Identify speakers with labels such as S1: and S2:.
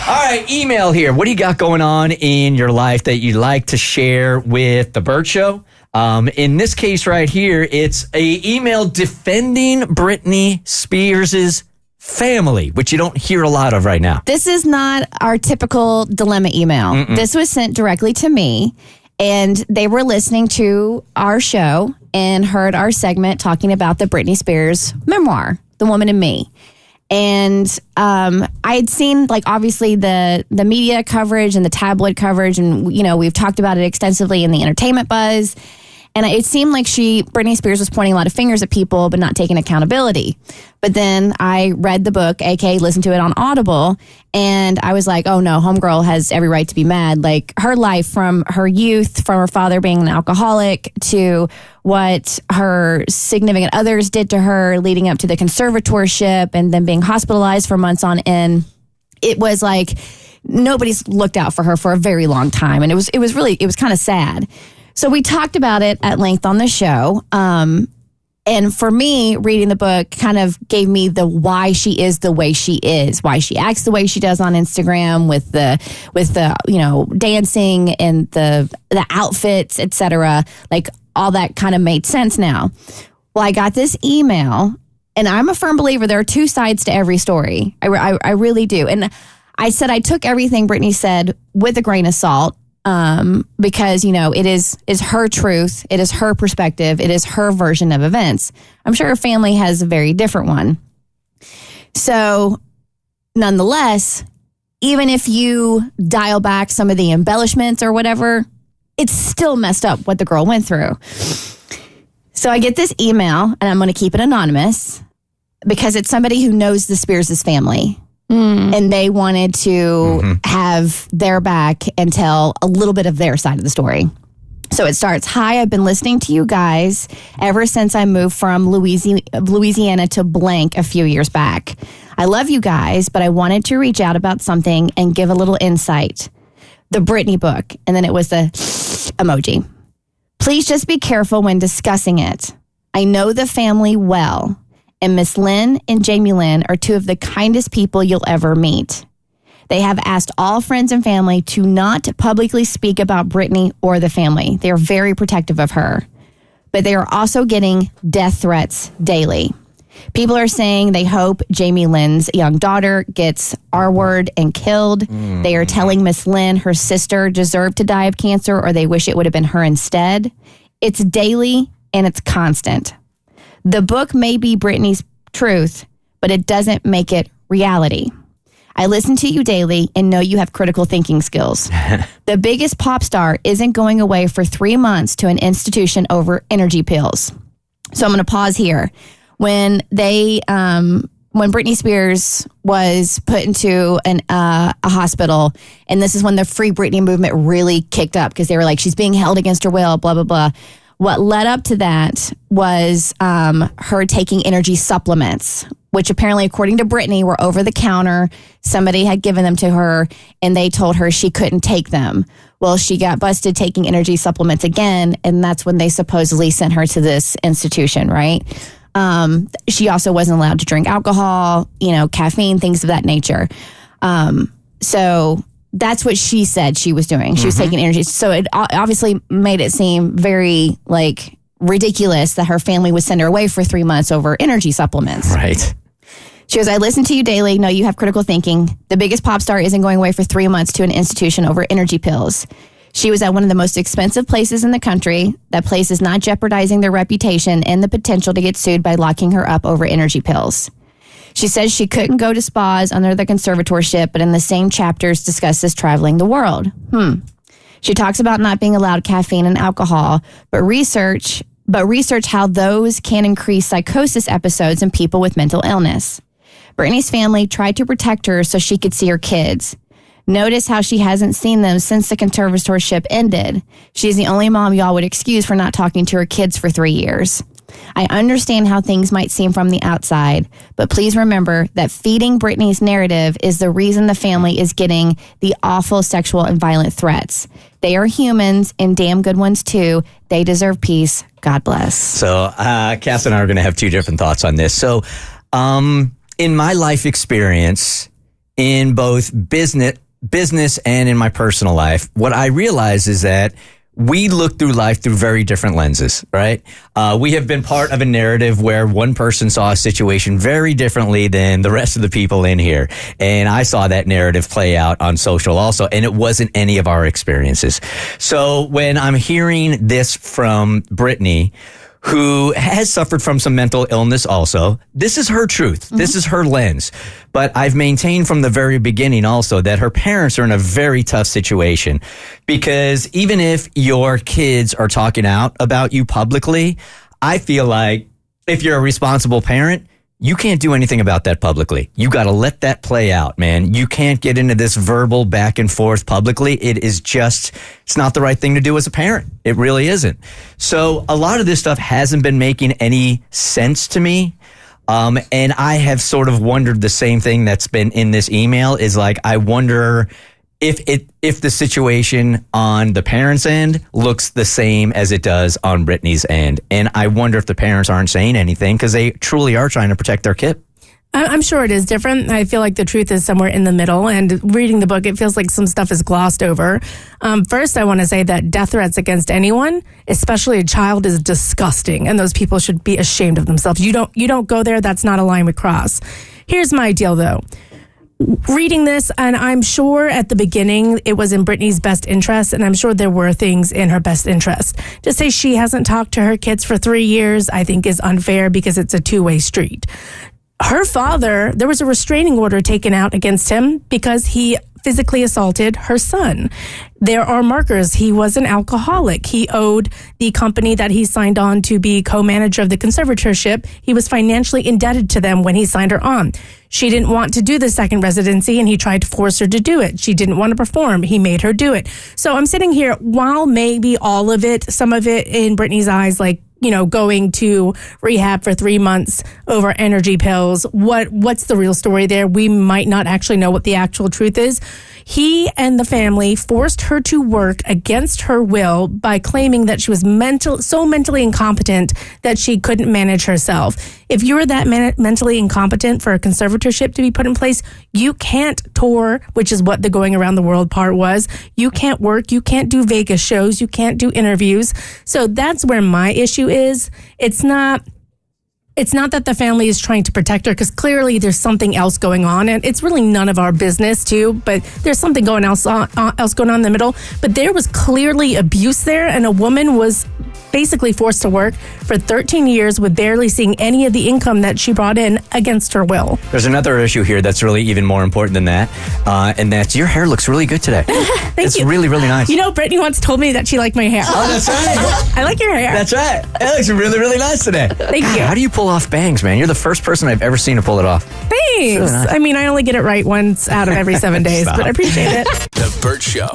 S1: All right, email here. What do you got going on in your life that you'd like to share with the Bert Show? In this case right here, it's a email defending Britney Spears' family, which you don't hear a lot of right now.
S2: This is not our typical dilemma email.
S1: Mm-mm.
S2: This was sent directly to me, and they were listening to our show and heard our segment talking about the Britney Spears memoir, The Woman in Me. And I had seen, like, obviously the media coverage and the tabloid coverage, and, you know, we've talked about it extensively in the entertainment buzz. And it seemed like Britney Spears was pointing a lot of fingers at people, but not taking accountability. But then I read the book, aka listened to it on Audible, and I was like, oh no, homegirl has every right to be mad. Like, her life from her youth, from her father being an alcoholic, to what her significant others did to her leading up to the conservatorship and then being hospitalized for months on end. It was like nobody's looked out for her for a very long time. And it was kind of sad. So we talked about it at length on the show. And for me, reading the book kind of gave me the why she is the way she is, why she acts the way she does on Instagram with the you know, dancing and the outfits, etc. Like, all that kind of made sense now. Well, I got this email, and I'm a firm believer there are two sides to every story. I really do. And I said I took everything Britney said with a grain of salt. Because, you know, it is her truth. It is her perspective. It is her version of events. I'm sure her family has a very different one. So nonetheless, even if you dial back some of the embellishments or whatever, it's still messed up what the girl went through. So I get this email, and I'm going to keep it anonymous because it's somebody who knows the Spears' family. And they wanted to have their back and tell a little bit of their side of the story. So it starts, hi, I've been listening to you guys ever since I moved from Louisiana to blank a few years back. I love you guys, but I wanted to reach out about something and give a little insight. The Britney book, and then it was the emoji. Please just be careful when discussing it. I know the family well. And Miss Lynn and Jamie Lynn are two of the kindest people you'll ever meet. They have asked all friends and family to not publicly speak about Britney or the family. They are very protective of her. But they are also getting death threats daily. People are saying they hope Jamie Lynn's young daughter gets R-word and killed. They are telling Miss Lynn her sister deserved to die of cancer, or they wish it would have been her instead. It's daily and it's constant. The book may be Britney's truth, but it doesn't make it reality. I listen to you daily and know you have critical thinking skills. The biggest pop star isn't going away for 3 months to an institution over energy pills. So I'm going to pause here. When Britney Spears was put into a hospital, and this is when the Free Britney movement really kicked up because they were like, she's being held against her will, blah, blah, blah. What led up to that was her taking energy supplements, which apparently, according to Britney, were over the counter. Somebody had given them to her, and they told her she couldn't take them. Well, she got busted taking energy supplements again, and that's when they supposedly sent her to this institution, right? She also wasn't allowed to drink alcohol, you know, caffeine, things of that nature. So that's what she said she was doing. She was taking energy. So it obviously made it seem very, like, ridiculous that her family would send her away for 3 months over energy supplements.
S1: Right.
S2: She goes, I listen to you daily, know you have critical thinking. The biggest pop star isn't going away for 3 months to an institution over energy pills. She was at one of the most expensive places in the country. That place is not jeopardizing their reputation and the potential to get sued by locking her up over energy pills. She says she couldn't go to spas under the conservatorship, but in the same chapters discusses traveling the world. She talks about not being allowed caffeine and alcohol, but research how those can increase psychosis episodes in people with mental illness. Britney's family tried to protect her so she could see her kids. Notice how she hasn't seen them since the conservatorship ended. She's the only mom y'all would excuse for not talking to her kids for 3 years. I understand how things might seem from the outside, but please remember that feeding Britney's narrative is the reason the family is getting the awful sexual and violent threats. They are humans, and damn good ones too. They deserve peace. God bless.
S1: So Cass and I are going to have two different thoughts on this. So in my life experience, in both business and in my personal life, what I realize is that we look through life through very different lenses, right? We have been part of a narrative where one person saw a situation very differently than the rest of the people in here. And I saw that narrative play out on social also, and it wasn't any of our experiences. So when I'm hearing this from Britney, who has suffered from some mental illness also. This is her truth. Mm-hmm. This is her lens. But I've maintained from the very beginning also that her parents are in a very tough situation, because even if your kids are talking out about you publicly, I feel like if you're a responsible parent, you can't do anything about that publicly. You got to let that play out, man. You can't get into this verbal back and forth publicly. It's not the right thing to do as a parent. It really isn't. So a lot of this stuff hasn't been making any sense to me. And I have sort of wondered the same thing that's been in this email is like, I wonder if the situation on the parents' end looks the same as it does on Britney's end. And I wonder if the parents aren't saying anything because they truly are trying to protect their kid.
S3: I'm sure it is different. I feel like the truth is somewhere in the middle. And reading the book, it feels like some stuff is glossed over. First, I want to say that death threats against anyone, especially a child, is disgusting. And those people should be ashamed of themselves. You don't go there. That's not a line we cross. Here's my deal, though. Reading this, and I'm sure at the beginning it was in Britney's best interest, and I'm sure there were things in her best interest. To say she hasn't talked to her kids for 3 years, I think is unfair because it's a two-way street. Her father, there was a restraining order taken out against him because he physically assaulted her son. There are markers. He was an alcoholic. He owed the company that he signed on to be co-manager of the conservatorship. He was financially indebted to them when he signed her on. She didn't want to do the second residency, and he tried to force her to do it. She didn't want to perform. He made her do it. So I'm sitting here, while maybe all of it, some of it in Britney's eyes, like, going to rehab for 3 months over energy pills. What's the real story there? We might not actually know what the actual truth is. He and the family forced her to work against her will by claiming that she was so mentally incompetent that she couldn't manage herself. If you're that mentally incompetent for a conservatorship to be put in place, you can't tour, which is what the going around the world part was. You can't work. You can't do Vegas shows. You can't do interviews. So that's where my issue is. It's not that the family is trying to protect her, because clearly there's something else going on, and it's really none of our business too, but there's something going else going on in the middle. But there was clearly abuse there, and a woman was basically forced to work for 13 years with barely seeing any of the income that she brought in against her will.
S1: There's another issue here that's really even more important than that, and that's your hair looks really good today. It's really, really nice.
S3: Britney once told me that she liked my hair.
S1: Oh, that's right.
S3: I like your hair.
S1: That's right. It looks really, really nice today.
S3: Thank you.
S1: How do you pull off bangs, man? You're the first person I've ever seen to pull it off.
S3: Thanks.
S1: Really nice.
S3: I mean, I only get it right once out of every 7 days, but I appreciate it.
S4: The Bert Show.